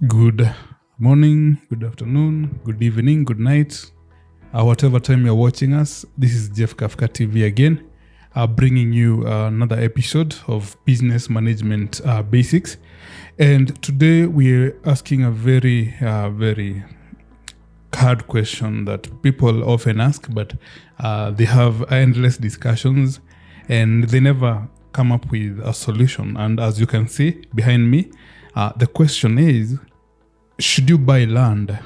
Good morning, good afternoon, good evening, good night, whatever time you're watching us. This is JephKafka TV again, bringing you another episode of Business Management Basics. And today we're asking a very hard question that people often ask, but they have endless discussions and they never come up with a solution. And as you can see behind me, the question is, should you buy land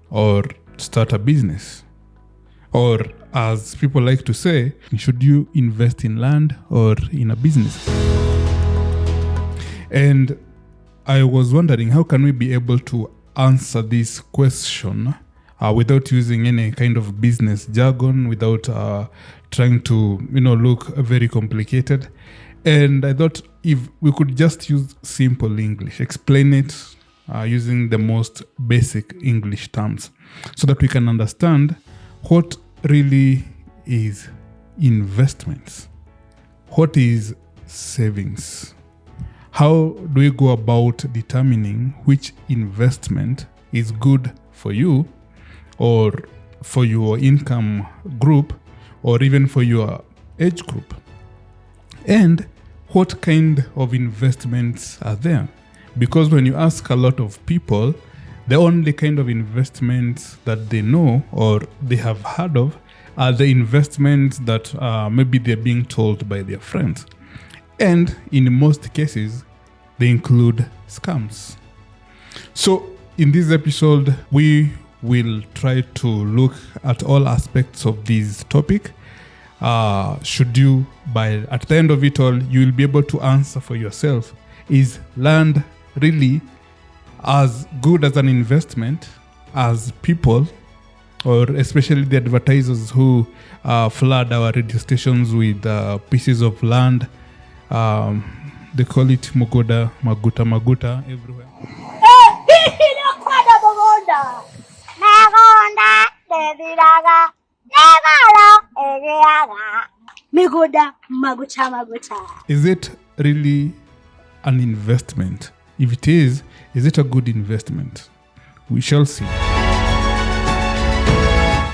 or start a business? Or as people like to say, should you invest in land or in a business? And I was wondering, how can we be able to answer this question without using any kind of business jargon, without trying to, look very complicated? And I thought if we could just use simple English, explain it using the most basic English terms so that we can understand what really is investments, what is savings, how do we go about determining which investment is good for you or for your income group or even for your age group, and what kind of investments are there. Because when you ask a lot of people, the only kind of investments that they know or they have heard of are the investments that maybe they're being told by their friends. And in most cases, they include scams. So in this episode, we will try to look at all aspects of this topic. Should you buy? At the end of it all, you will be able to answer for yourself. Is land really as good as an investment as people, or especially the advertisers who flood our radio stations with pieces of land? They call it Mugoda, Maguta everywhere. Is it really an investment? If it is it a good investment? We shall see.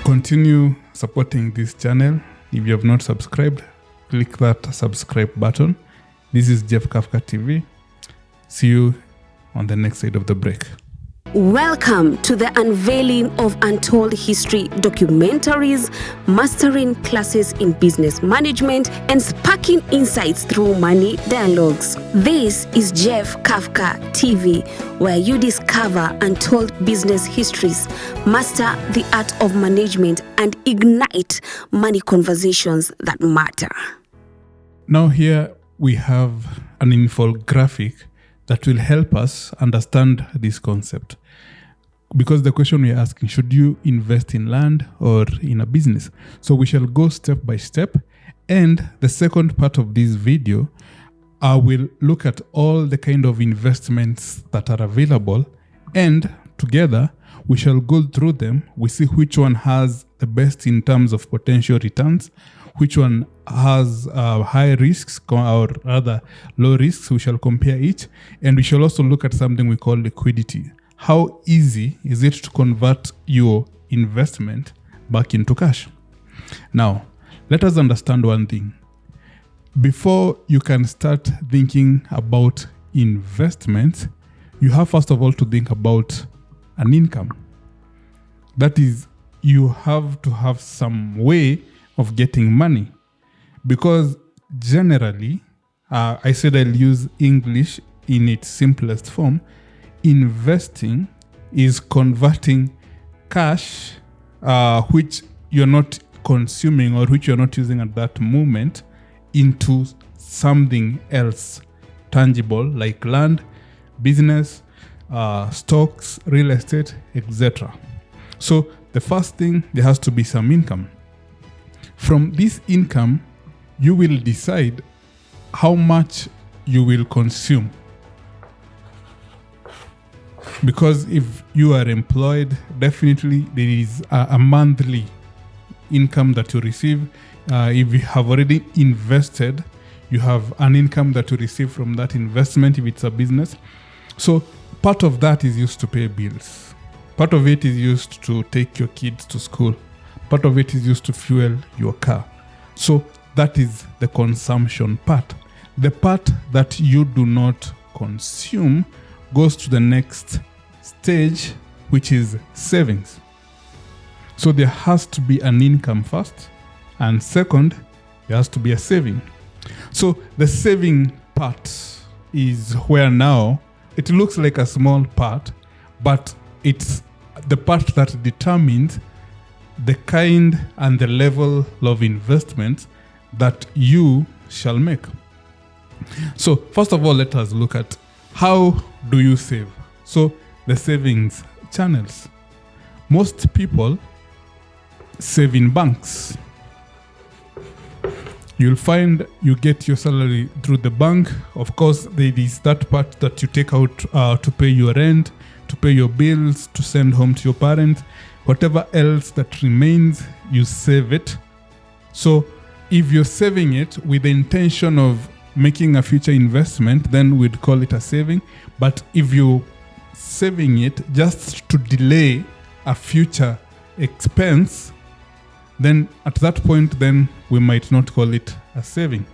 Continue supporting this channel. If you have not subscribed, click that subscribe button. This is JephKafka TV. See you on the next side of the break. Welcome to the unveiling of untold history documentaries, mastering classes in business management, and sparking insights through money dialogues. This is JephKafka TV, where you discover untold business histories, master the art of management, and ignite money conversations that matter. Now here we have an infographic that will help us understand this concept. Because the question we're asking, should you invest in land or in a business? So we shall go step by step. And the second part of this video, I will look at all the kind of investments that are available. And together, we shall go through them. We see which one has the best in terms of potential returns, which one has high risks or rather low risks. We shall compare each, and we shall also look at something we call liquidity. How easy is it to convert your investment back into cash? Now, let us understand one thing. Before you can start thinking about investments, you have first of all to think about an income. That is, you have to have some way of getting money, because generally, I said I'll use English in its simplest form. Investing is converting cash, which you're not consuming or which you're not using at that moment, into something else tangible like land, business, stocks, real estate, etc. So the first thing, there has to be some income. From this income, you will decide how much you will consume. Because if you are employed, definitely there is a monthly income that you receive. If you have already invested, you have an income that you receive from that investment if it's a business. So part of that is used to pay bills. Part of it is used to take your kids to school. Part of it is used to fuel your car. So that is the consumption part. The part that you do not consume goes to the next stage, which is savings. So there has to be an income first, and second, there has to be a saving. So the saving part is where now it looks like a small part, but it's the part that determines the kind and the level of investment that you shall make. So first of all, let us look at how do you save. So the savings channels. Most people save in banks. You'll find you get your salary through the bank. Of course, there is that part that you take out to pay your rent, to pay your bills, to send home to your parents. Whatever else that remains, you save it. So if you're saving it with the intention of making a future investment, then we'd call it a saving. But if you're saving it just to delay a future expense, then at that point, then we might not call it a saving,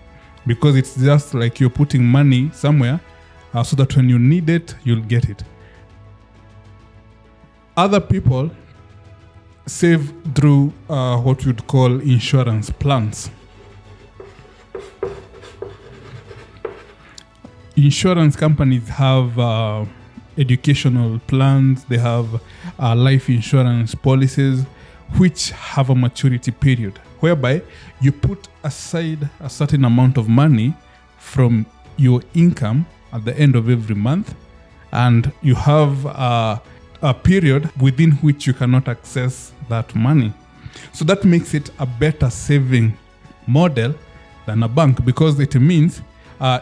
because it's just like you're putting money somewhere so that when you need it, you'll get it. Other people save through what we'd call insurance plans. Insurance companies have educational plans, they have life insurance policies, which have a maturity period, whereby you put aside a certain amount of money from your income at the end of every month, and you have a period within which you cannot access that money. So that makes it a better saving model than a bank, because it means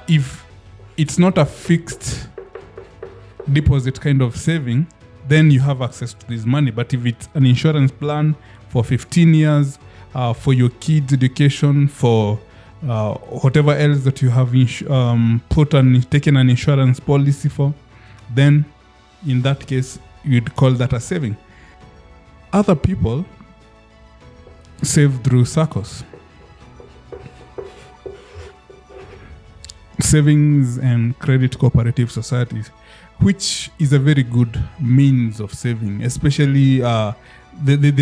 if it's not a fixed deposit kind of saving, then you have access to this money. But if it's an insurance plan for 15 years, for your kids' education, for whatever else that you have taken an insurance policy for, then in that case, you'd call that a saving. Other people save through SACCOs. Savings and Credit Cooperative Societies, which is a very good means of saving, especially they are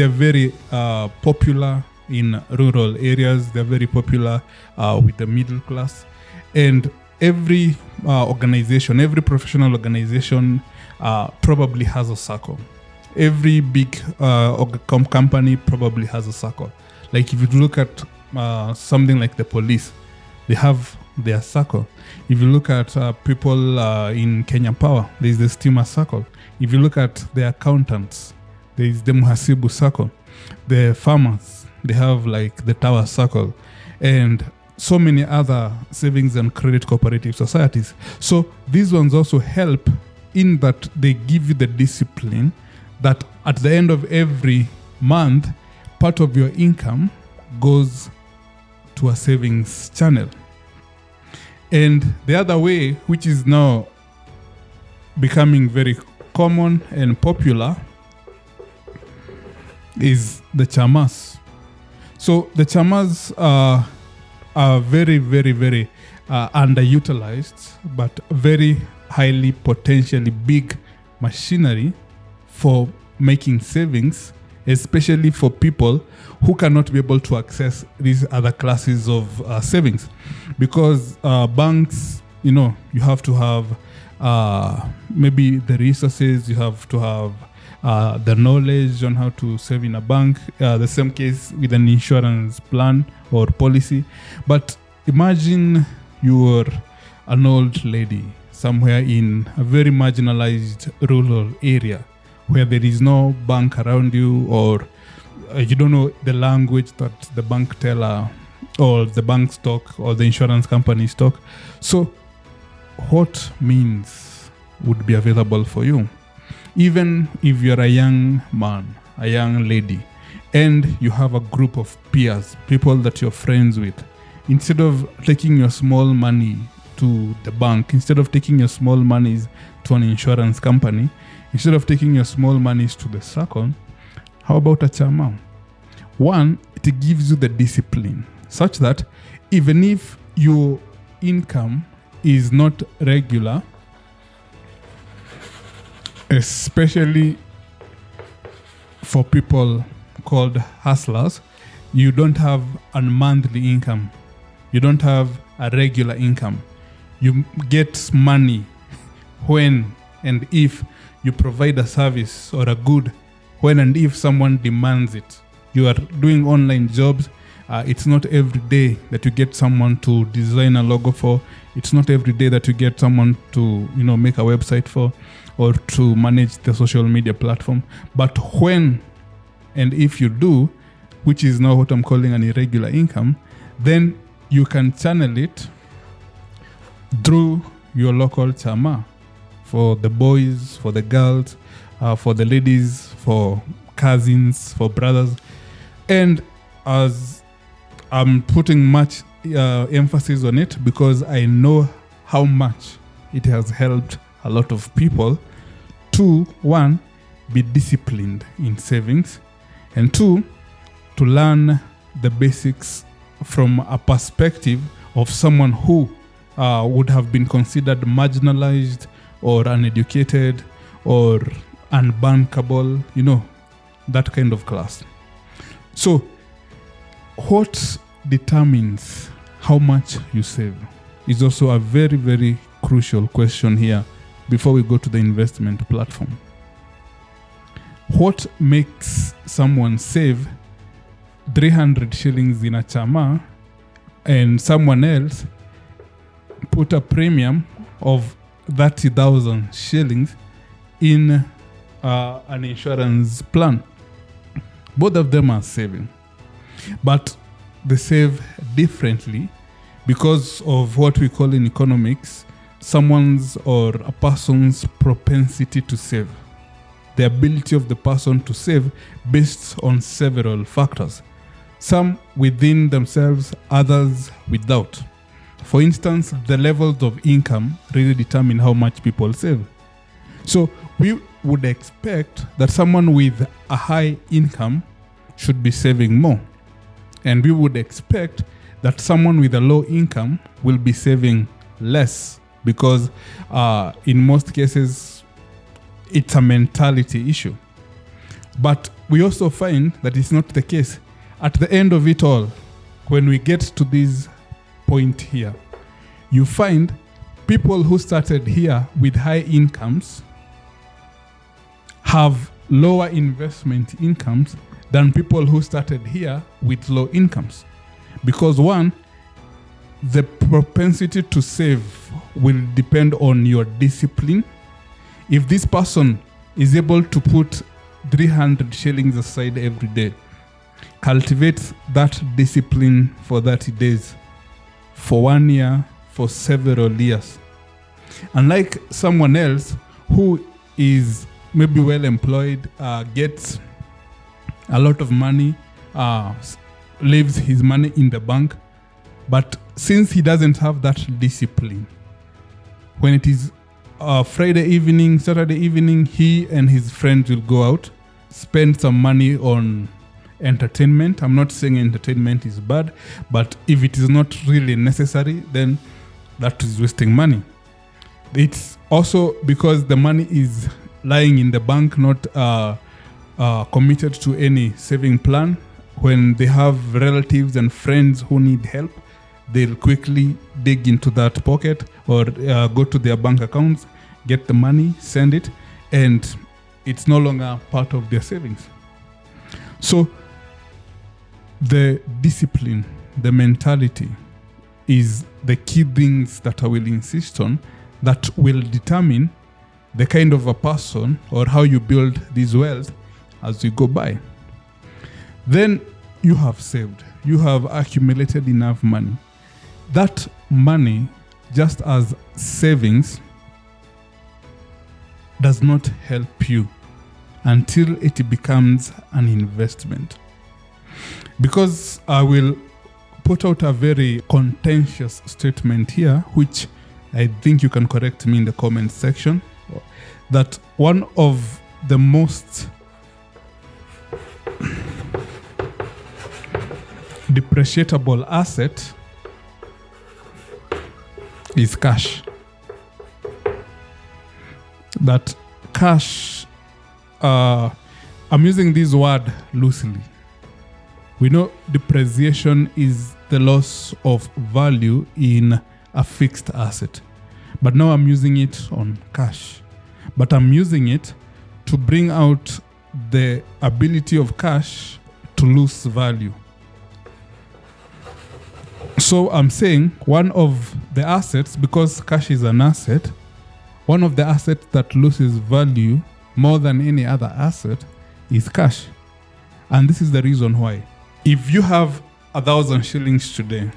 very popular in rural areas. They're very popular with the middle class. And every organization, every professional organization probably has a SACCO. Every big company probably has a SACCO. Like if you look at something like the police, they have their SACCO. If you look at people in Kenya Power, there is the Stima SACCO. If you look at the accountants, there is the Muhasibu SACCO. The farmers, they have like the Tower SACCO, and so many other savings and credit cooperative societies. So these ones also help in that they give you the discipline that at the end of every month, part of your income goes to a savings channel. And the other way, which is now becoming very common and popular, is the chamas. So the chamas are very, very, very underutilized, but very highly potentially big machinery for making savings, especially for people who cannot be able to access these other classes of savings. Because banks, you have to have maybe the resources, you have to have the knowledge on how to save in a bank. The same case with an insurance plan or policy. But imagine you're an old lady somewhere in a very marginalized rural area where there is no bank around you, or you don't know the language that the bank teller or the bank stock or the insurance company stock. So what means would be available for you? Even if you're a young man, a young lady, and you have a group of peers, people that you're friends with, instead of taking your small money to the bank, instead of taking your small monies to an insurance company, instead of taking your small monies to the circle, how about a chama? One, it gives you the discipline such that even if your income is not regular, especially for people called hustlers, you don't have a monthly income. You don't have a regular income. You get money when and if you provide a service or a good, when and if someone demands it. You are doing online jobs. It's not every day that you get someone to design a logo for. It's not every day that you get someone to, make a website for or to manage the social media platform. But when and if you do, which is now what I'm calling an irregular income, then you can channel it through your local chama, for the boys, for the girls, for the ladies, for cousins, for brothers. And as I'm putting much emphasis on it, because I know how much it has helped a lot of people to, one, be disciplined in savings, and two, to learn the basics from a perspective of someone who would have been considered marginalized or uneducated or unbankable, that kind of class. So what determines how much you save is also a very, very crucial question here before we go to the investment platform. What makes someone save 300 shillings in a chama and someone else put a premium of 30,000 shillings in an insurance plan? Both of them are saving, but they save differently because of what we call in economics someone's or a person's propensity to save, the ability of the person to save based on several factors, some within themselves, others without. For instance, the levels of income really determine how much people save. So we would expect that someone with a high income should be saving more. And we would expect that someone with a low income will be saving less, because in most cases, it's a mentality issue. But we also find that it's not the case. At the end of it all, when we get to this point here, you find people who started here with high incomes have lower investment incomes than people who started here with low incomes. Because one, the propensity to save will depend on your discipline. If this person is able to put 300 shillings aside every day, cultivate that discipline for 30 days, for 1 year, for several years. Unlike someone else who is maybe well employed, gets a lot of money, leaves his money in the bank, but since he doesn't have that discipline, when it is Friday evening, Saturday evening, he and his friends will go out, spend some money on entertainment. I'm not saying entertainment is bad, but if it is not really necessary, then that is wasting money. It's also because the money is lying in the bank, not committed to any saving plan. When they have relatives and friends who need help, they'll quickly dig into that pocket or go to their bank accounts, get the money, send it, and it's no longer part of their savings. So the discipline, the mentality is the key things that I will insist on that will determine the kind of a person or how you build this wealth as you go by. Then you have saved, you have accumulated enough money. That money, just as savings, does not help you until it becomes an investment. Because I will put out a very contentious statement here, which I think you can correct me in the comment section, that one of the most depreciable asset is cash. That cash, I'm using this word loosely. We know depreciation is the loss of value in a fixed asset. But now I'm using it on cash. But I'm using it to bring out the ability of cash to lose value. So I'm saying one of the assets, because cash is an asset, one of the assets that loses value more than any other asset is cash. And this is the reason why. If you have 1,000 shillings today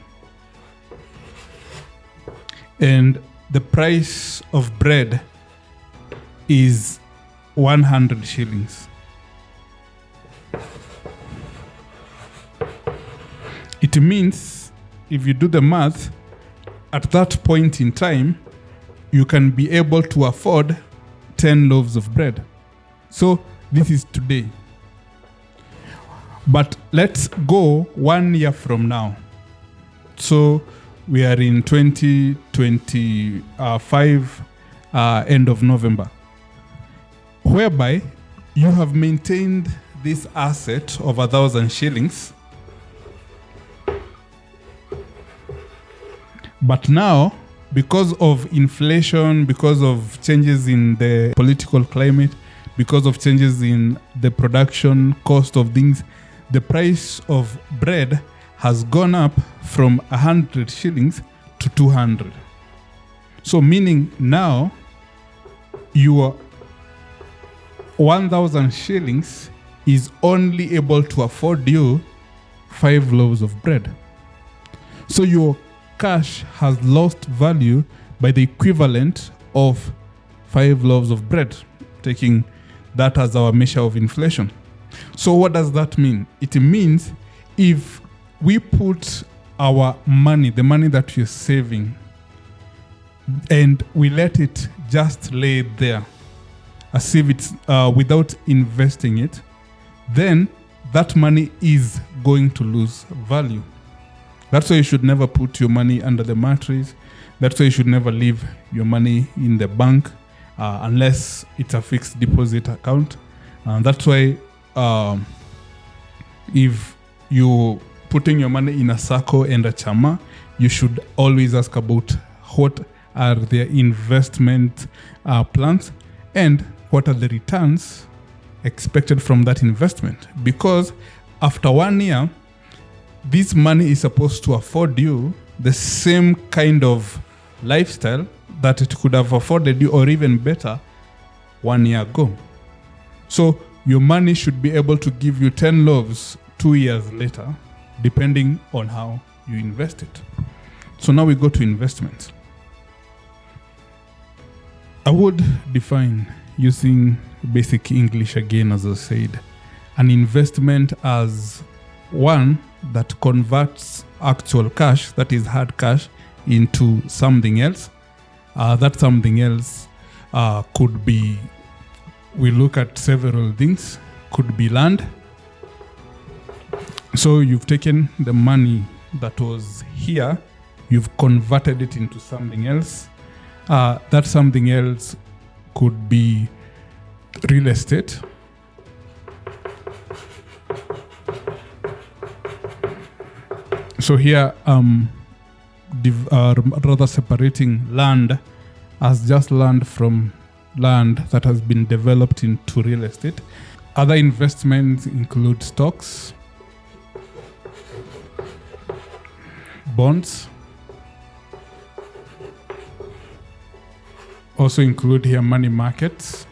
and the price of bread is 100 shillings, it means if you do the math, at that point in time, you can be able to afford 10 loaves of bread. So this is today. But let's go 1 year from now. So we are in 2025, end of November, whereby you have maintained this asset of 1,000 shillings. But now, because of inflation, because of changes in the political climate, because of changes in the production cost of things, the price of bread has gone up from 100 shillings to 200. So meaning now your 1,000 shillings is only able to afford you 5 loaves of bread. So your cash has lost value by the equivalent of 5 loaves of bread, taking that as our measure of inflation. So what does that mean? It means if we put our money, the money that we're saving, and we let it just lay there as if it's without investing it, then that money is going to lose value. That's why you should never put your money under the mattress. That's why you should never leave your money in the bank unless it's a fixed deposit account. That's why if you're putting your money in a SACCO and a chama, you should always ask about what are their investment plans and what are the returns expected from that investment. Because after 1 year, this money is supposed to afford you the same kind of lifestyle that it could have afforded you, or even better, 1 year ago. So your money should be able to give you 10 loaves 2 years later, depending on how you invest it. So now we go to investments. I would define, using basic English again, as I said, an investment as one that converts actual cash, that is hard cash, into something else. That something else could be, we look at several things, could be land. So you've taken the money that was here, you've converted it into something else. That something else could be real estate. So here rather separating land as just land from land that has been developed into real estate. Other investments include stocks, bonds, also include here money markets.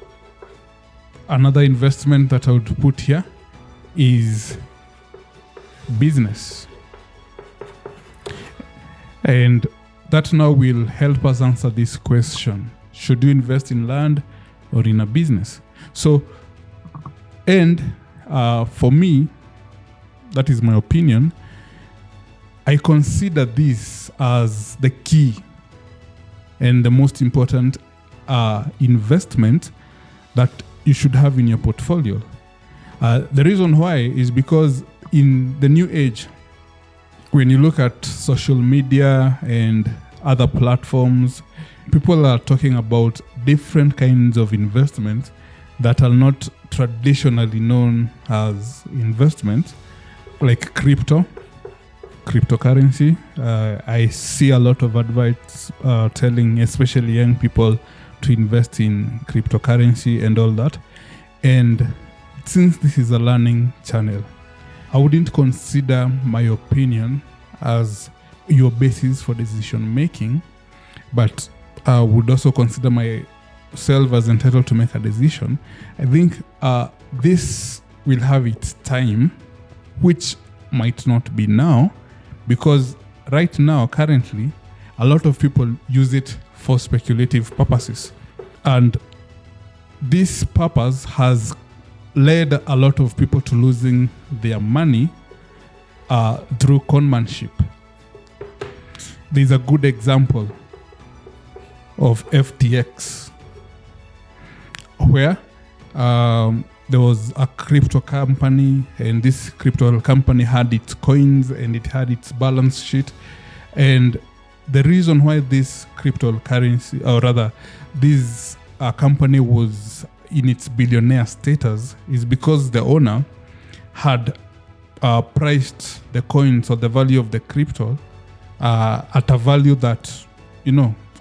Another investment that I would put here is business. And that now will help us answer this question. Should you invest in land or in a business? So, and for me, that is my opinion, I consider this as the key and the most important investment that you should have in your portfolio. The reason why is because in the new age, when you look at social media and other platforms, people are talking about different kinds of investments that are not traditionally known as investments, like cryptocurrency. I see a lot of advice telling especially young people to invest in cryptocurrency and all that. And since this is a learning channel, I wouldn't consider my opinion as your basis for decision making, but I would also consider myself as entitled to make a decision. I think this will have its time, which might not be now, because right now, currently, a lot of people use it for speculative purposes. And this purpose has led a lot of people to losing their money through conmanship. There's a good example of FTX, where there was a crypto company, and this crypto company had its coins and it had its balance sheet. And the reason why this cryptocurrency, or rather this company was in its billionaire status, is because the owner had priced the coins or the value of the crypto at a value that,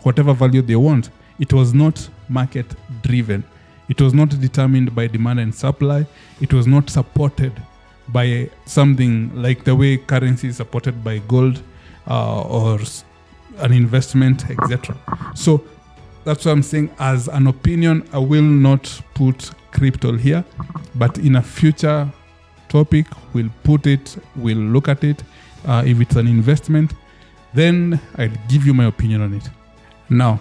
whatever value they want. It was not market driven. It was not determined by demand and supply. It was not supported by something like the way currency is supported by gold or an investment, etc. So that's what I'm saying. As an opinion, I will not put crypto here, but in a future topic, we'll put it, we'll look at it. If it's an investment, then I'll give you my opinion on it. Now,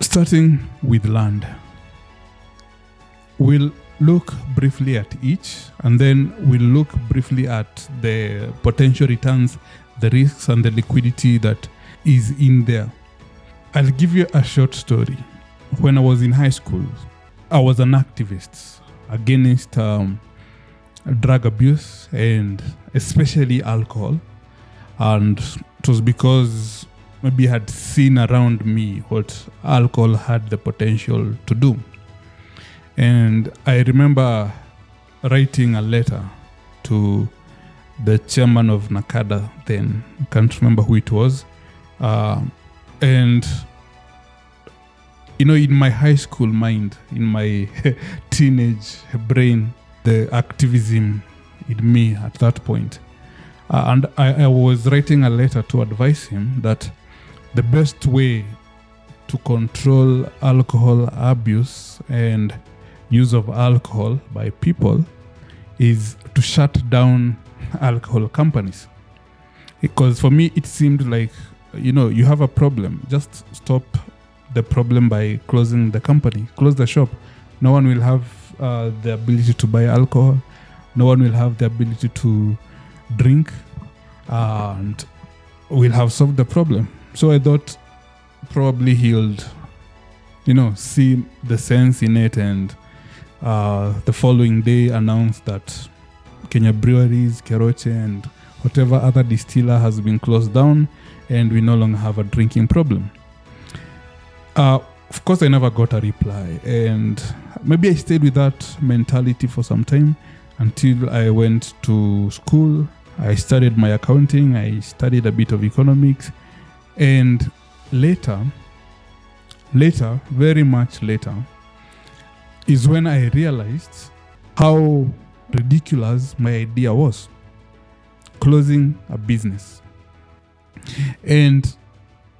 starting with land, we'll look briefly at each, and then we'll look briefly at the potential returns, the risks, and the liquidity that is in there. I'll give you a short story. When I was in high school, I was an activist against drug abuse and especially alcohol. And it was because maybe I had seen around me what alcohol had the potential to do. And I remember writing a letter to the chairman of NACADA then. I can't remember who it was. And, in my high school mind, in my teenage brain, the activism in me at that point. And I was writing a letter to advise him that the best way to control alcohol abuse and use of alcohol by people is to shut down alcohol companies. Because for me, it seemed like, you have a problem. Just stop the problem by closing the company, close the shop. No one will have the ability to buy alcohol. No one will have the ability to drink, and we'll have solved the problem. So I thought probably he'll, see the sense in it, and the following day announced that Kenya Breweries, Keroche, and whatever other distiller has been closed down, and we no longer have a drinking problem. Of course, I never got a reply, and maybe I stayed with that mentality for some time until I went to school. I studied my accounting, I studied a bit of economics, and later, very much later, is when I realized how ridiculous my idea was, closing a business. And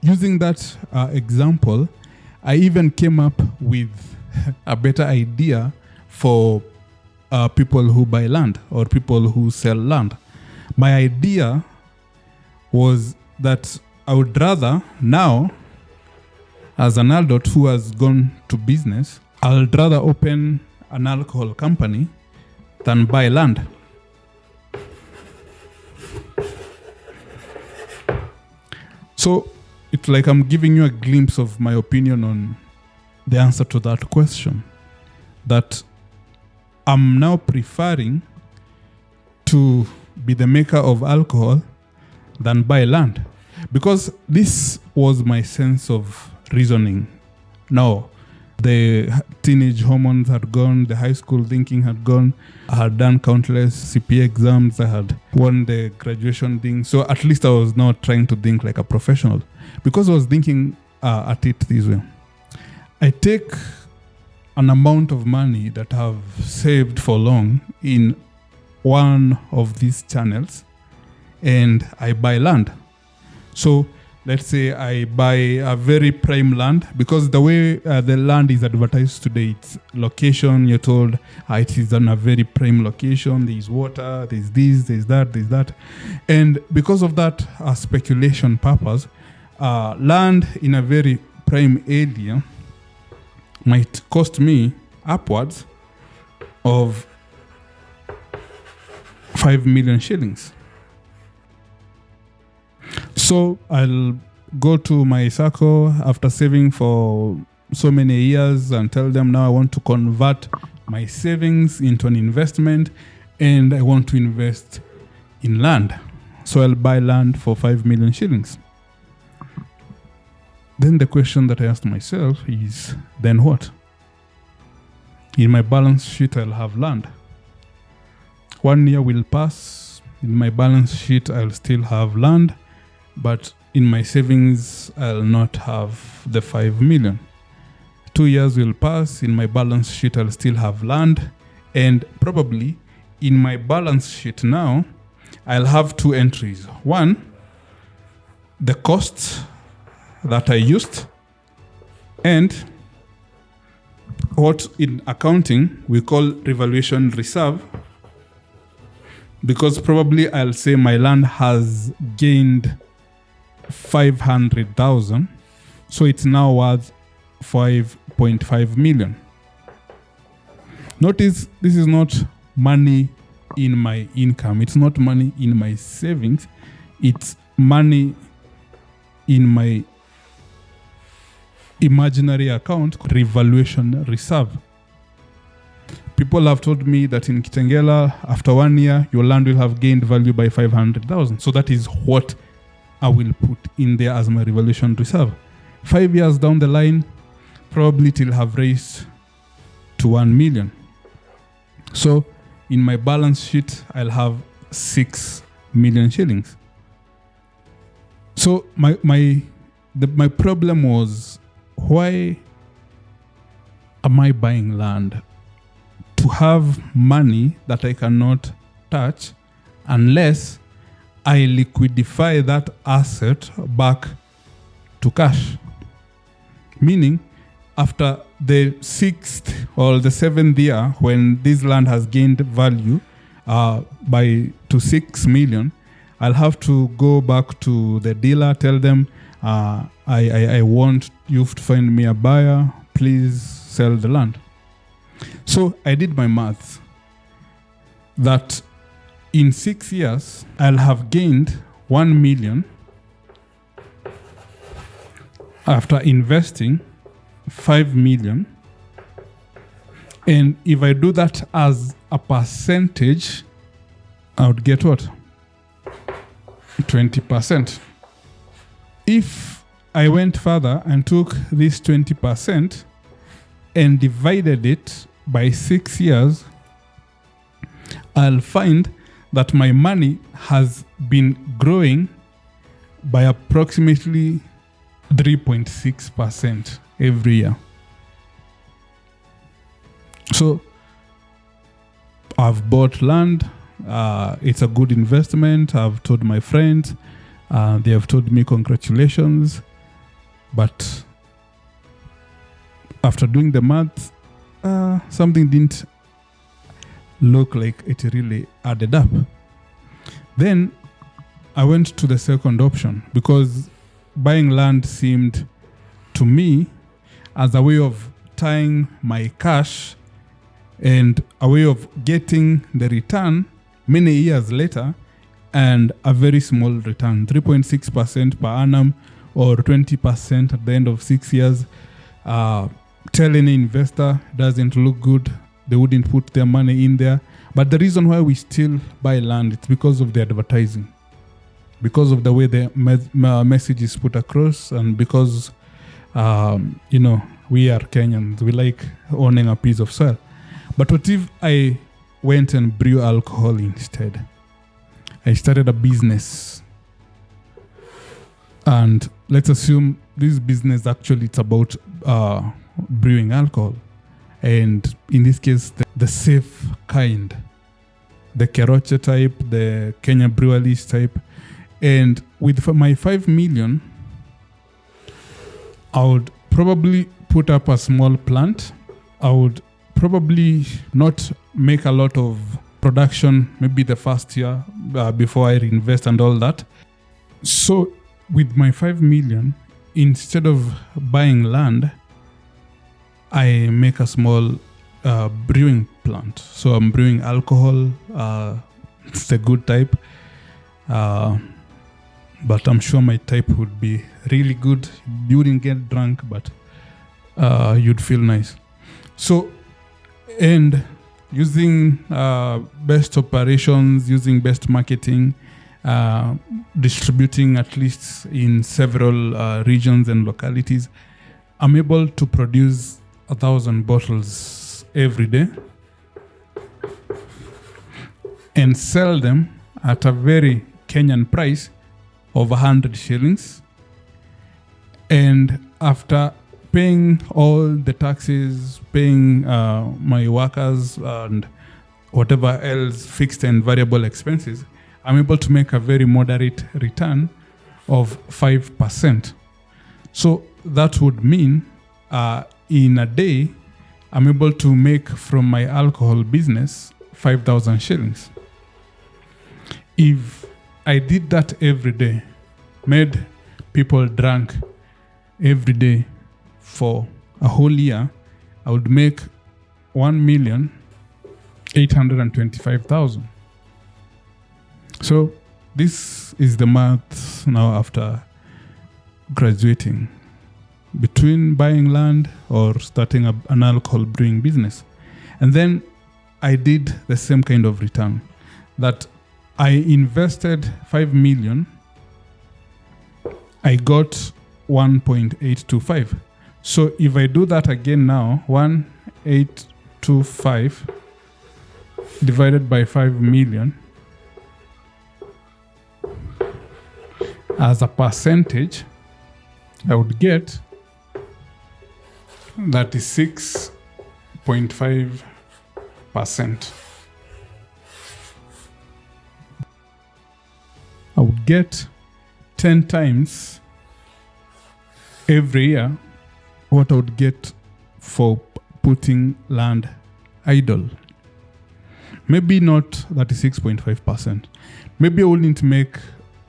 using that example, I even came up with a better idea for people who buy land or people who sell land. My idea was that I would rather now, as an adult who has gone to business, I would rather open an alcohol company than buy land. So it's like I'm giving you a glimpse of my opinion on the answer to that question. That I'm now preferring to be the maker of alcohol than buy land. Because this was my sense of reasoning. Now, the teenage hormones had gone, the high school thinking had gone. I had done countless CPA exams, I had won the graduation thing. So at least I was not trying to think like a professional. Because I was thinking at it this way. I take an amount of money that I've saved for long in one of these channels and I buy land. So let's say I buy a very prime land, because the way the land is advertised today, it's location, you're told it is on a very prime location, there's water, there's this, there's that. And because of that speculation purpose, land in a very prime area might cost me upwards of 5 million shillings. So I'll go to my circle after saving for so many years and tell them now I want to convert my savings into an investment and I want to invest in land. So I'll buy land for 5 million shillings. Then the question that I asked myself is, then what? In my balance sheet, I'll have land. 1 year will pass. In my balance sheet, I'll still have land. But in my savings, I'll not have the 5 million. 2 years will pass. In my balance sheet, I'll still have land. And probably in my balance sheet now, I'll have 2 entries. One, the costs that I used, and what in accounting we call revaluation reserve, because probably I'll say my land has gained 500,000, so it's now worth 5.5 million. Notice this is not money in my income, it's not money in my savings, it's money in my imaginary account, revaluation reserve. People have told me that in Kitengela, after 1 year, your land will have gained value by 500,000. So that is what I will put in there as my revaluation reserve. 5 years down the line, probably it will have raised to 1 million. So in my balance sheet, I'll have 6 million shillings. So my problem was, why am I buying land? To have money that I cannot touch unless I liquidify that asset back to cash. Meaning, after the 6th or the 7th year, when this land has gained value to 6 million, I'll have to go back to the dealer, tell them, I want you to find me a buyer, please sell the land. So I did my maths that in 6 years, I'll have gained 1 million after investing 5 million. And if I do that as a percentage, I would get what? 20%. If I went further and took this 20% and divided it by 6 years, I'll find that my money has been growing by approximately 3.6% every year. So I've bought land. It's a good investment. I've told my friends. They have told me congratulations. But after doing the math, something didn't look like it really added up. Then I went to the second option, because buying land seemed to me as a way of tying my cash and a way of getting the return many years later, and a very small return, 3.6% per annum or 20% at the end of 6 years. Tell any investor doesn't look good, they wouldn't put their money in there. But the reason why we still buy land, it's because of the advertising, because of the way the message is put across, and because we are Kenyans, we like owning a piece of soil. But what if I went and brew alcohol instead? I started a business, and let's assume this business actually it's about brewing alcohol, and in this case the safe kind, the Keroche type, the Kenya Breweries type. And with my 5 million, I would probably put up a small plant. I would probably not make a lot of production, maybe the first year before I reinvest and all that. So with my 5 million, instead of buying land, I make a small brewing plant. So I'm brewing alcohol. It's a good type. But I'm sure my type would be really good. You wouldn't get drunk, but you'd feel nice. So, and using best operations, using best marketing, distributing at least in several regions and localities, I'm able to produce 1,000 bottles every day and sell them at a very Kenyan price of 100 shillings. And after paying all the taxes, paying my workers and whatever else fixed and variable expenses, I'm able to make a very moderate return of 5%. So that would mean in a day, I'm able to make from my alcohol business 5,000 shillings. If I did that every day, made people drunk every day for a whole year, I would make 1,825,000. So this is the math now after graduating, between buying land or starting an alcohol brewing business. And then I did the same kind of return, that I invested 5 million, I got 1.825. So if I do that again now, 1.825 divided by 5 million, as a percentage, I would get 36.5%. I would get 10 times every year what I would get for putting land idle. Maybe not 36.5%. Maybe I wouldn't make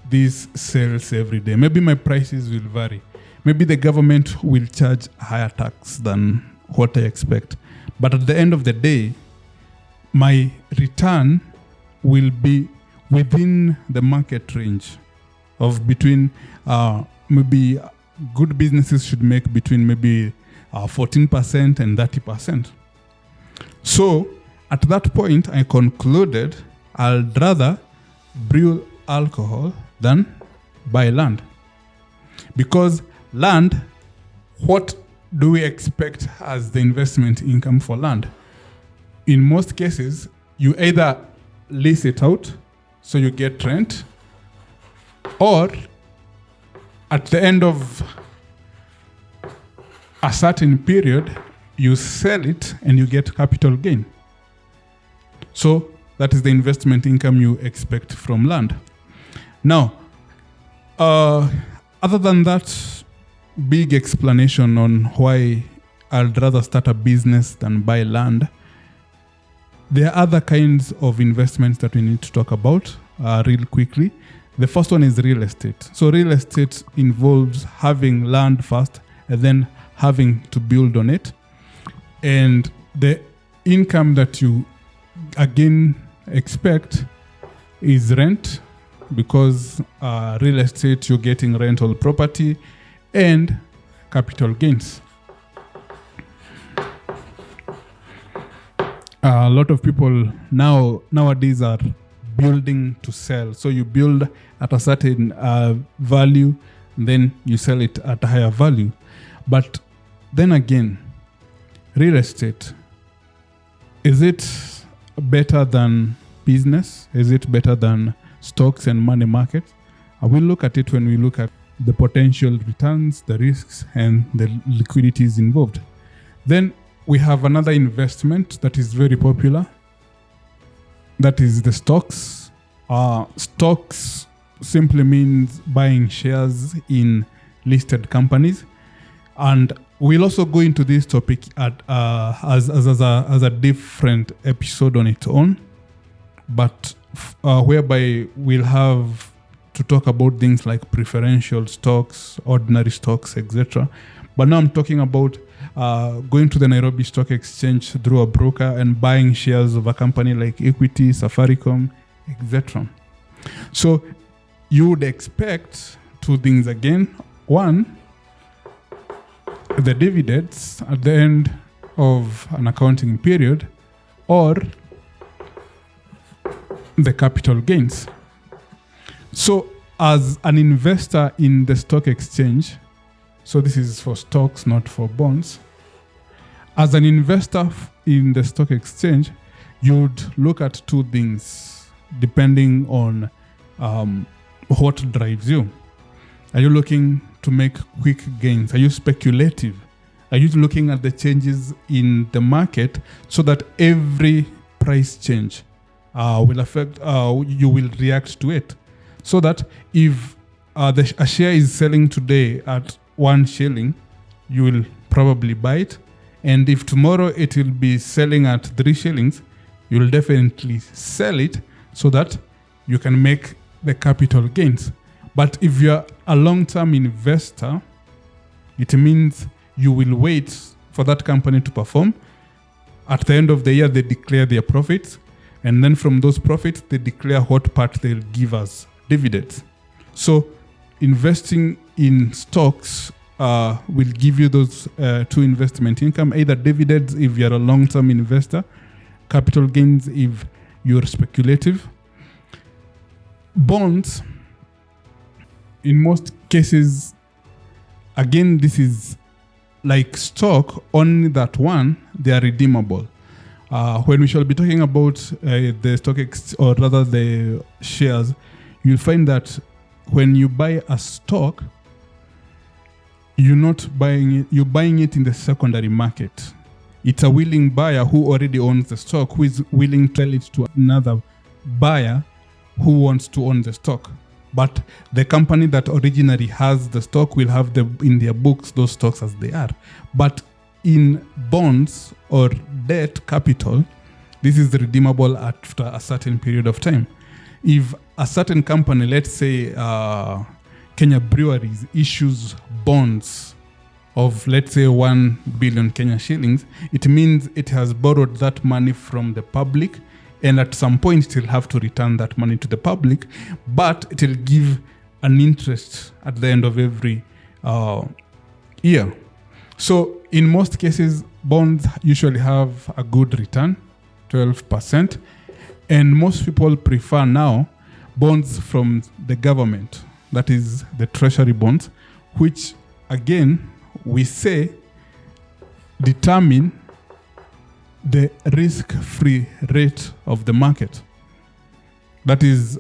these sales every day. Maybe my prices will vary. Maybe the government will charge higher tax than what I expect. But at the end of the day, my return will be within the market range of between maybe good businesses should make between maybe 14% and 30%. So at that point, I concluded I'd rather brew alcohol than buy land. Because land, what do we expect as the investment income for land? In most cases, you either lease it out, so you get rent, or at the end of a certain period, you sell it and you get capital gain. So that is the investment income you expect from land. Now, other than that big explanation on why I'd rather start a business than buy land, there are other kinds of investments that we need to talk about real quickly. The first one is real estate. So real estate involves having land first and then having to build on it. And the income that you again expect is rent because real estate, you're getting rental property and capital gains. A lot of people nowadays are building to sell. So you build at a certain value, then you sell it at a higher value. But then again, real estate, is it better than business? Is it better than stocks and money markets? We'll look at it when we look at the potential returns, the risks, and the liquidities involved. Then we have another investment that is very popular. That is the stocks. Stocks simply means buying shares in listed companies. And we'll also go into this topic as a different episode on its own, but whereby we'll have to talk about things like preferential stocks, ordinary stocks, etc. But now I'm talking about going to the Nairobi Stock Exchange through a broker and buying shares of a company like Equity, Safaricom, etc. So you would expect two things again. One, the dividends at the end of an accounting period, or the capital gains. So as an investor in the stock exchange, so this is for stocks, not for bonds. As an investor in the stock exchange, you'd look at two things depending on what drives you. Are you looking to make quick gains? Are you speculative? Are you looking at the changes in the market so that every price change will affect, you will react to it? So that if a share is selling today at 1 shilling, you will probably buy it. And if tomorrow it will be selling at 3 shillings, you will definitely sell it so that you can make the capital gains. But if you're a long-term investor, it means you will wait for that company to perform. At the end of the year, they declare their profits. And then from those profits, they declare what part they'll give us dividends. So investing in stocks will give you those two investment income, either dividends if you're a long-term investor, capital gains if you're speculative. Bonds, in most cases, again, this is like stock, only that one, they are redeemable. When we shall be talking about the stock or rather the shares, you'll find that when you buy a stock, you're not buying it, you're buying it in the secondary market. It's a willing buyer who already owns the stock, who is willing to sell it to another buyer who wants to own the stock. But the company that originally has the stock will have in their books those stocks as they are. But in bonds or debt capital, this is redeemable after a certain period of time. If a certain company, let's say Kenya Breweries, issues bonds of, let's say, 1 billion Kenya shillings, it means it has borrowed that money from the public, and at some point it will have to return that money to the public, but it will give an interest at the end of every year. So in most cases, bonds usually have a good return, 12%, and most people prefer now bonds from the government, that is the treasury bonds, which again, we say determine the risk-free rate of the market. That is,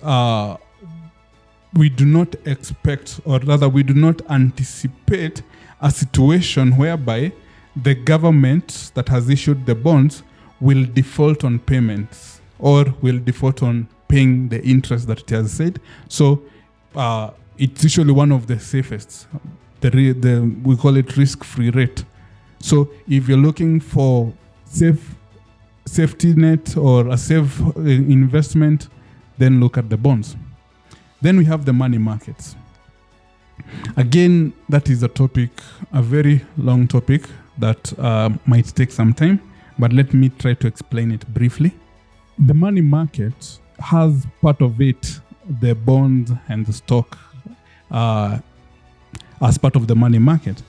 we do not expect, or rather we do not anticipate a situation whereby the government that has issued the bonds will default on payments or will default on paying the interest that it has said. So it's usually one of the safest. We call it risk-free rate. So if you're looking for safety net or a safe investment, then look at the bonds. Then we have the money markets. Again, that is a very long topic that might take some time, but let me try to explain it briefly. The money market has part of it the bonds and the stock as part of the money market.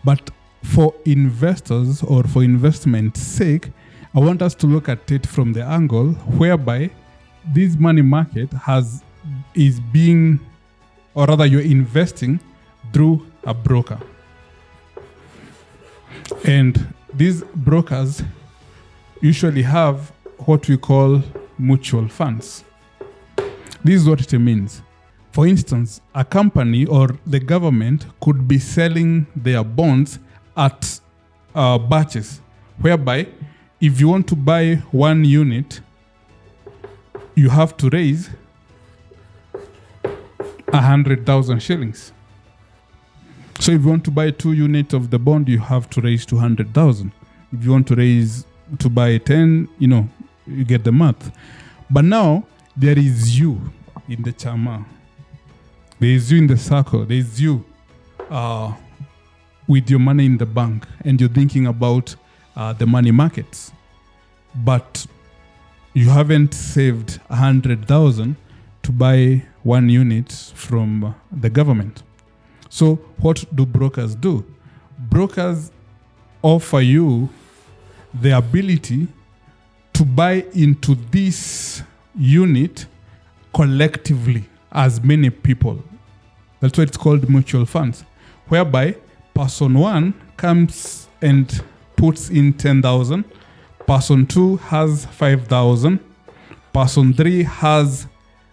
But for investors or for investment's sake, I want us to look at it from the angle whereby this money market is being, or rather you're investing through a broker. And these brokers usually have what we call mutual funds. This is what it means. For instance, a company or the government could be selling their bonds at batches, whereby if you want to buy 1 unit, you have to raise 100,000 shillings. So if you want to buy 2 units of the bond, you have to raise 200,000. If you want to buy 10, you get the math. But now there is you in the chama. There is you in the circle. There is you with your money in the bank, and you're thinking about the money markets. But you haven't saved 100,000 to buy 1 unit from the government. So what do brokers do? Brokers offer you the ability to buy into this unit collectively as many people. That's why it's called mutual funds, whereby person 1 comes and puts in 10,000, person 2 has 5,000, person 3 has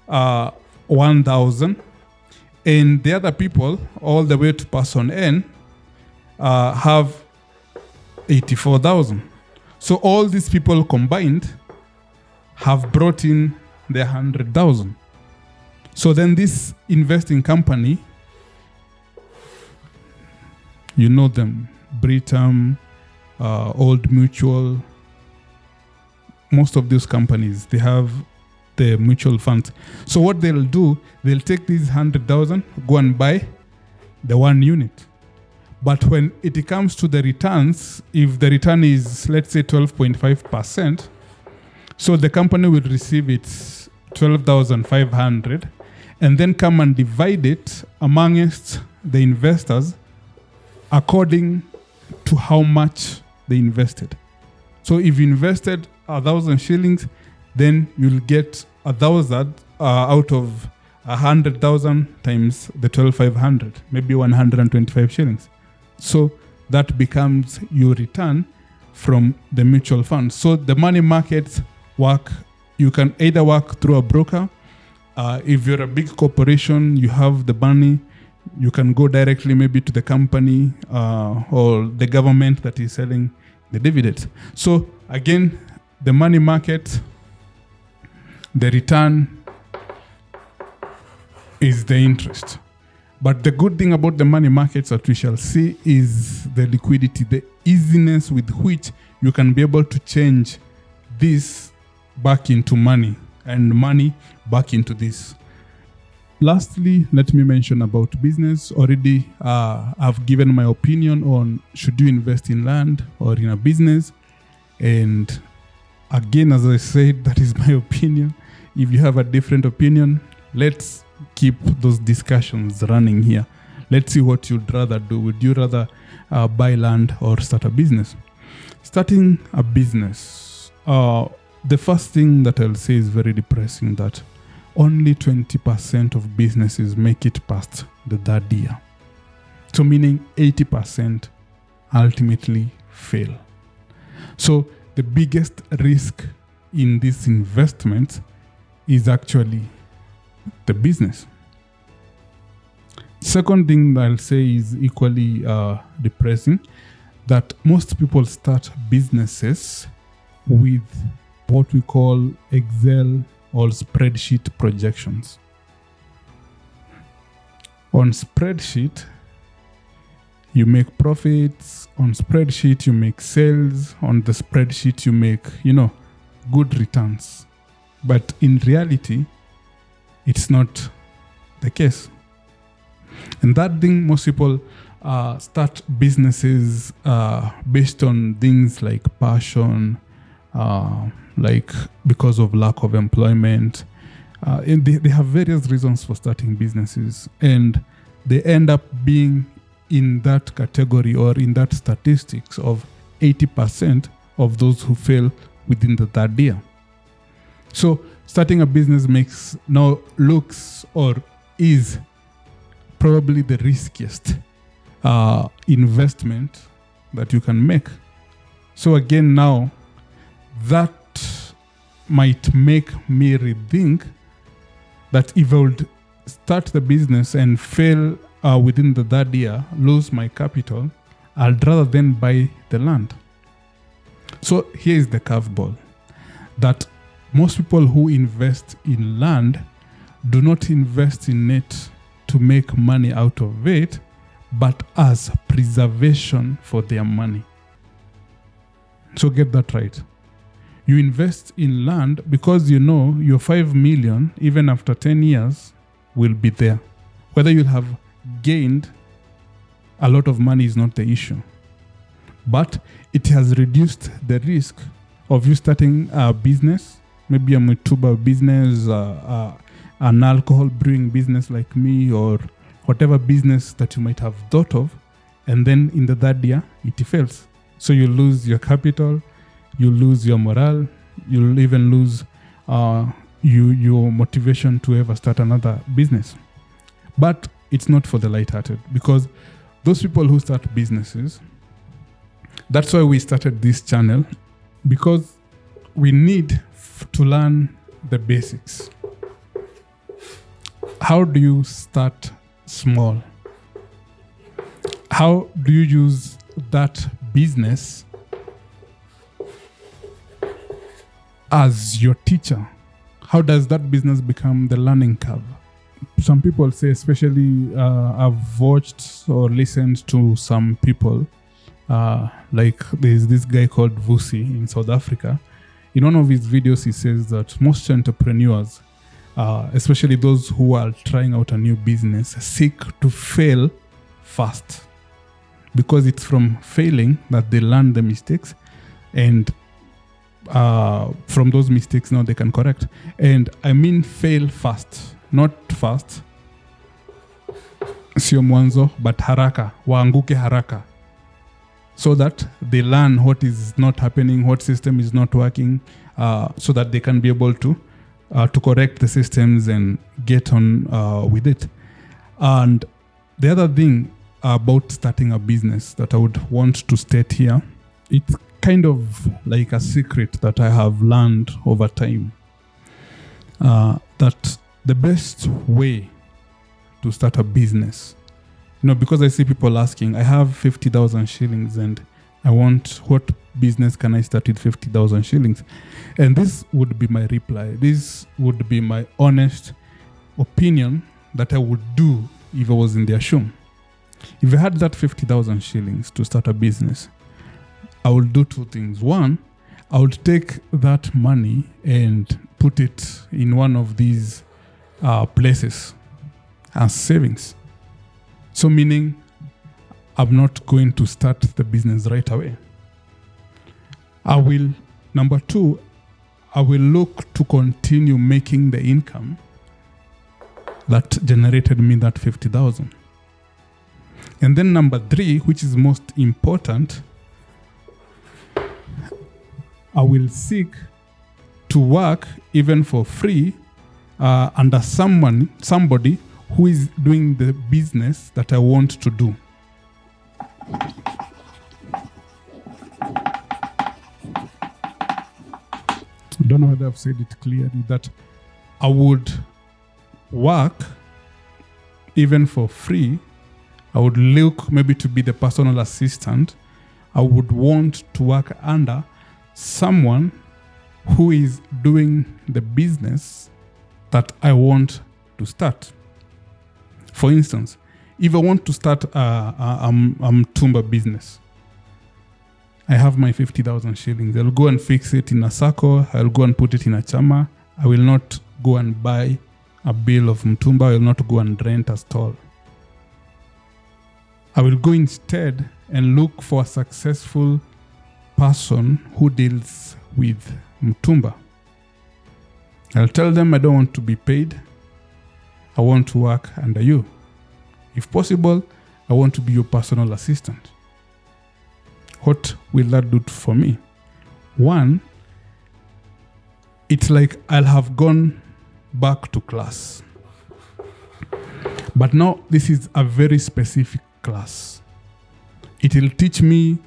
1,000, and the other people, all the way to person N, have 84,000. So all these people combined have brought in the 100,000. So then this investing company, you know them, Britam, Old Mutual, most of these companies, they have the mutual funds. So what they'll do, they'll take these 100,000, go and buy the 1 unit. But when it comes to the returns, if the return is, let's say, 12.5%, so the company will receive its 12,500 and then come and divide it amongst the investors according to how much they invested. So if you invested 1,000 shillings, then you'll get 1,000 out of 100,000 times the 12,500, maybe 125 shillings. So that becomes your return from the mutual fund. So the money markets work. You can either work through a broker. If you're a big corporation, you have the money, you can go directly maybe to the company or the government that is selling the dividends. So again, the money market, the return is the interest. But the good thing about the money markets that we shall see is the liquidity, the easiness with which you can be able to change this back into money and money back into this. Lastly, let me mention about business. Already, I've given my opinion on should you invest in land or in a business. And again, as I said, that is my opinion. If you have a different opinion, let's keep those discussions running here. Let's see what you'd rather do. Would you rather buy land or start a business? Starting a business, the first thing that I'll say is very depressing, that only 20% of businesses make it past the 3rd year. So meaning 80% ultimately fail. So the biggest risk in this investment is actually the business. Second thing that I'll say is equally depressing, that most people start businesses with what we call Excel or spreadsheet projections. On spreadsheet, you make profits. On spreadsheet, you make sales. On the spreadsheet, you make, good returns. But in reality, it's not the case. And that thing, most people start businesses based on things like passion, like because of lack of employment, And they have various reasons for starting businesses, and they end up being in that category or in that statistics of 80% of those who fail within the third year. So starting a business looks or is probably the riskiest investment that you can make. So again, now that might make me rethink that if I would start the business and fail within the third year, lose my capital, I'd rather then buy the land. So here is the curveball, that most people who invest in land do not invest in it to make money out of it, but as preservation for their money. So get that right. You invest in land because you know your 5 million, even after 10 years, will be there. Whether you'll have gained a lot of money is not the issue. But it has reduced the risk of you starting a business, maybe a Mutuba business, an alcohol brewing business like me, or whatever business that you might have thought of, and then in the third year, it fails. So you lose your capital, you lose your morale, you'll even lose your motivation to ever start another business. But it's not for the lighthearted, because those people who start businesses, that's why we started this channel, because we need to learn the basics. How do you start small? How do you use that business as your teacher? How does that business become the learning curve? Some people say, especially I've watched or listened to some people, like there's this guy called Vusi in South Africa. In one of his videos, he says that most entrepreneurs, especially those who are trying out a new business, seek to fail fast, because it's from failing that they learn the mistakes, and from those mistakes now they can correct. And I mean fail fast, not fast, sio mwanzo, but haraka, waanguke haraka, so that they learn what is not happening, what system is not working, so that they can be able to correct the systems and get on with it. And the other thing about starting a business that I would want to state here, it's kind of like a secret that I have learned over time, that the best way to start a business, because I see people asking, I have 50,000 shillings and what business can I start with 50,000 shillings? And this would be my reply. This would be my honest opinion that I would do if I was in their shoe. If I had that 50,000 shillings to start a business, I would do two things. One, I would take that money and put it in one of these places as savings. So meaning I'm not going to start the business right away. Number two, I will look to continue making the income that generated me that 50,000. And then number three, which is most important, I will seek to work even for free under somebody who is doing the business that I want to do. I don't know whether I've said it clearly, that I would work even for free. I would look maybe to be the personal assistant. I would want to work under someone who is doing the business that I want to start. For instance, if I want to start a Mtumba business, I have my 50,000 shillings. I'll go and fix it in a sacco. I'll go and put it in a chama. I will not go and buy a bill of Mtumba. I will not go and rent a stall. I will go instead and look for a successful person who deals with Mtumba. I'll tell them I don't want to be paid. I want to work under you. If possible, I want to be your personal assistant. What will that do for me? One, it's like I'll have gone back to class. But now this is a very specific class. It will teach me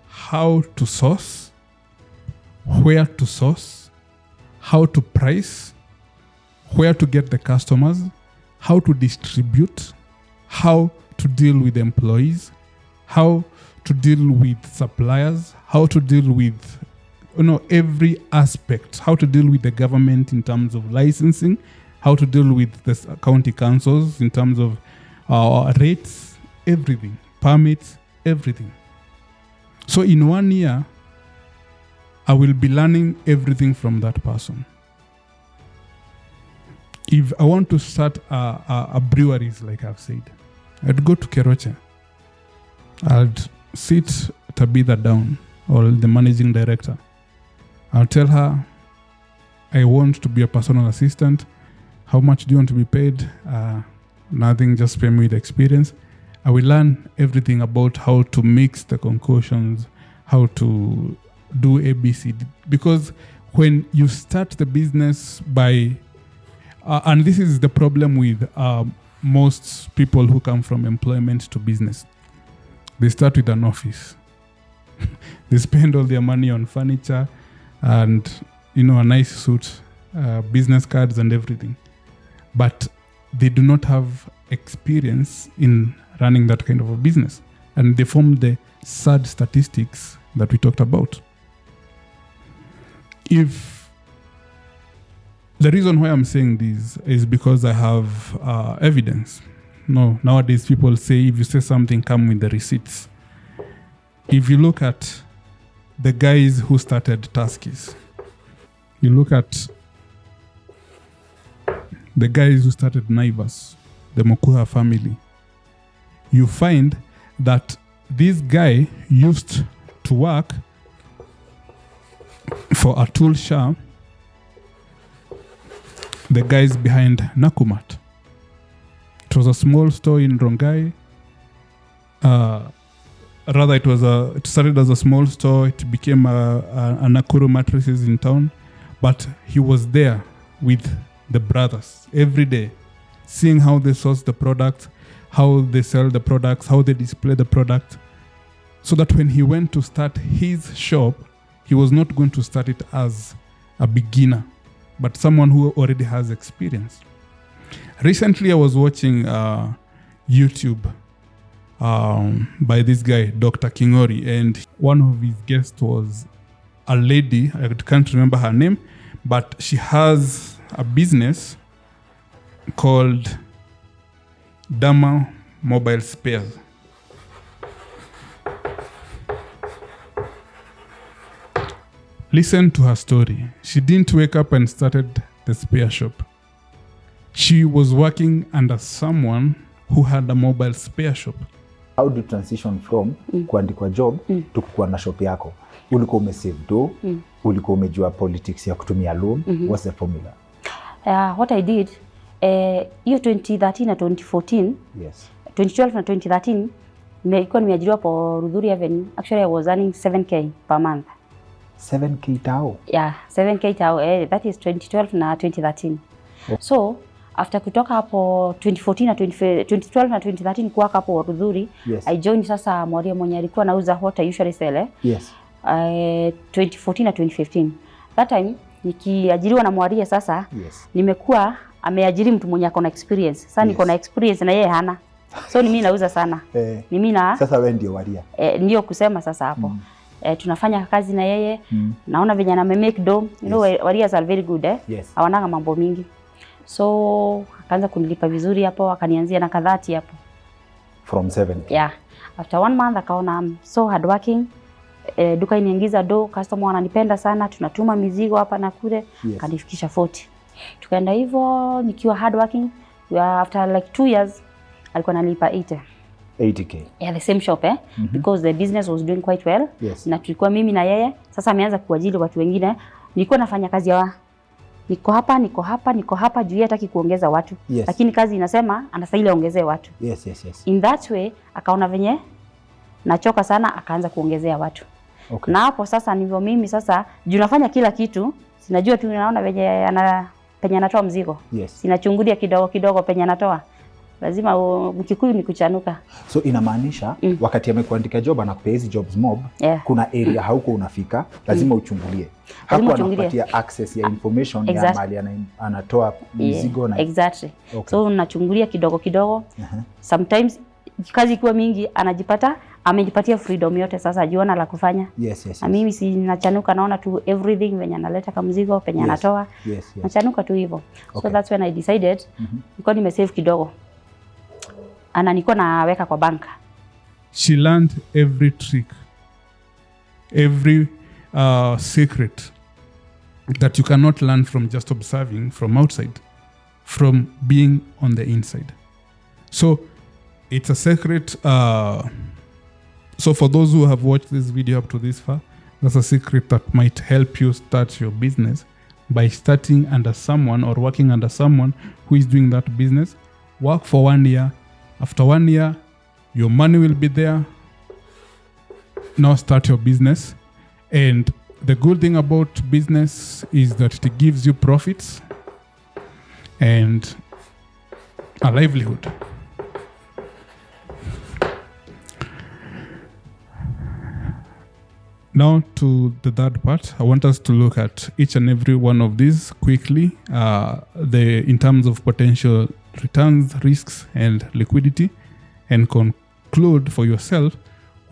how to source, where to source, how to price, where to get the customers, how to distribute, how to deal with employees, how to deal with suppliers, how to deal with every aspect, how to deal with the government in terms of licensing, how to deal with the county councils in terms of rates, everything, permits, everything. So in 1 year, I will be learning everything from that person. If I want to start a breweries, like I've said, I'd go to Keroche. I'd sit Tabitha down, or the managing director. I'll tell her, I want to be a personal assistant. How much do you want to be paid? Nothing, just pay me with experience. I will learn everything about how to mix the concoctions, how to do ABC. Because when you start the business by, and this is the problem with most people who come from employment to business. They start with an office. They spend all their money on furniture and, a nice suit, business cards and everything. But they do not have experience in running that kind of a business. And they form the sad statistics that we talked about. If the reason why I'm saying this is because I have evidence. No, nowadays people say if you say something, come with the receipts. If you look at the guys who started Tuskies, you look at the guys who started Naivas, the Mokuha family, you find that this guy used to work for a tool shop, the guys behind Nakumat. It was a small store in Rongai. It started as a small store. It became a Nakuru mattresses in town. But he was there with the brothers every day, seeing how they source the product, how they sell the products, how they display the product. So that when he went to start his shop, he was not going to start it as a beginner, but someone who already has experience. Recently, I was watching YouTube by this guy, Dr. Kingori, and one of his guests was a lady, I can't remember her name, but she has a business called Dama Mobile Spares. Listen to her story. She didn't wake up and started the spare shop. She was working under someone who had a mobile spare shop. How do you transition from kuandikwa job to kuwa na shop yako? Ulikuwa umesave do, ulikuwa umejua politics ya kutumia loan, what's the formula? What I did, hiyo 2013 na 2014, yes. 2012 na 2013, nilikuwa nimeajiriwa po Rudhuri Avenue. Actually, I was earning 7K per month. 7K tao? Yeah, 7K tao. That is 2012 na 2013. Oh. So, after kutoka hapo 2014 na 2012 na 2013 kuwa hapo Rudhuri, yes. I joined sasa Mwaria mwenye alikuwa nauza what I usually sell. Yes. 2014 na 2015. That time nikiajiriwa na Mwaria sasa, yes. Nimekuwa ameajiri mtu mwenye akona experience. Sasa niko na experience na yeye hana. So ni mimi nauza sana. Ni mimi na sasa wewe ndio Waria. Ndio kusema sasa hapo. Tunafanya kazi na yeye. Naona venye na make do. You know, Warias are very good Yes. Hawananga mambo mingi. So akaanza kunilipa vizuri hapo, akanianzia na kadhati hapo. From 7. Yeah. After 1 month akaona I'm so hardworking. Duka iniingiza do, customer wananipenda sana, tunatuma mizigo hapa na kule, yes. Kanifikisha 40. Tukaenda hivyo nikiwa hardworking. After like 2 years alikuwa analipa 80K. Yeah, the same shop because the business was doing quite well. Yes. Na tulikuwa mimi na yeye. Sasa ameanza kuajiri watu wengine. Nilikuwa nafanya kazi ya niko hapa juu hataki kuongeza watu. Yes. Lakini kazi inasema anastahili aongezee watu. Yes. In that way akaona venye nachoka sana, akaanza kuongezea watu. Okay. Na hapo sasa ndivyo mimi sasa juu nafanya kila kitu, sinajua tu naona venye penye anatoa mzigo. Yes. Sinachungulia kidogo penye anatoa. Lazima Mkikuyu ni kuchanuka. So inamaanisha wakati amekuandika job anakupea hizi jobs mob, kuna area hauko unafika, lazima uchungulie. Hapo anakupatia access ya information ya mali anatoa mzigo na exactly. Okay. So unachungulia kidogo. Sometimes kazi ikiwa mingi anajipata amejipatia freedom yote sasa ajiona la kufanya. Yes. Na mimi si nachanuka, naona tu everything venye analeta kama mzigo penye anatoa. Yes. Nachanuka tu hivyo. Okay. So that's when I decided niko nimesave kidogo. Ana niko naweka kwa banka. She learned every trick, every secret that you cannot learn from just observing from outside, from being on the inside. So it's a secret. So for those who have watched this video up to this far, that's a secret that might help you start your business by starting under someone or working under someone who is doing that business. Work for 1 year. After 1 year, your money will be there. Now start your business. And the good thing about business is that it gives you profits and a livelihood. Now to the third part, I want us to look at each and every one of these quickly, in terms of potential returns, risks, and liquidity, and conclude for yourself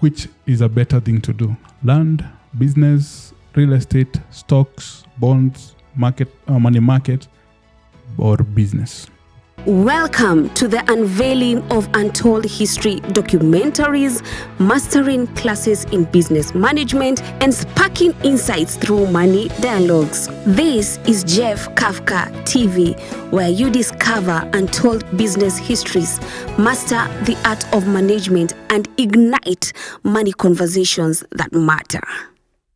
which is a better thing to do: land, business, real estate, stocks, bonds, money market, or business. Welcome to the unveiling of Untold History documentaries, mastering classes in business management, and sparking insights through money dialogues. This is JephKafka TV, where you discover untold business histories, master the art of management, and ignite money conversations that matter.